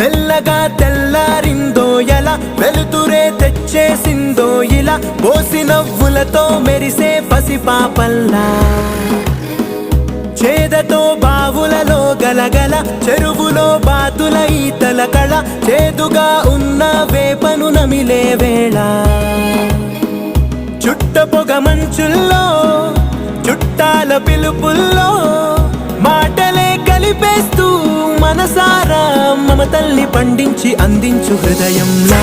మెల్లగా తెల్లారిందో ఎలా వెలుతురే తెచ్చేసిందో ఇలా పోసి నవ్వులతో మెరిసే పసిపాపల్లా చేదతో బావులలో గలగల చెరువులో బాతుల ఈతల కళ చేదుగా ఉన్న వేపను నమిలే వేళ చుట్ట పొగ మంచుల్లో చుట్టాల పిలుపుల్లో మాటలే కలిపేస్తూ మనసారా మమతల్ని పండించి అందించు హృదయంలో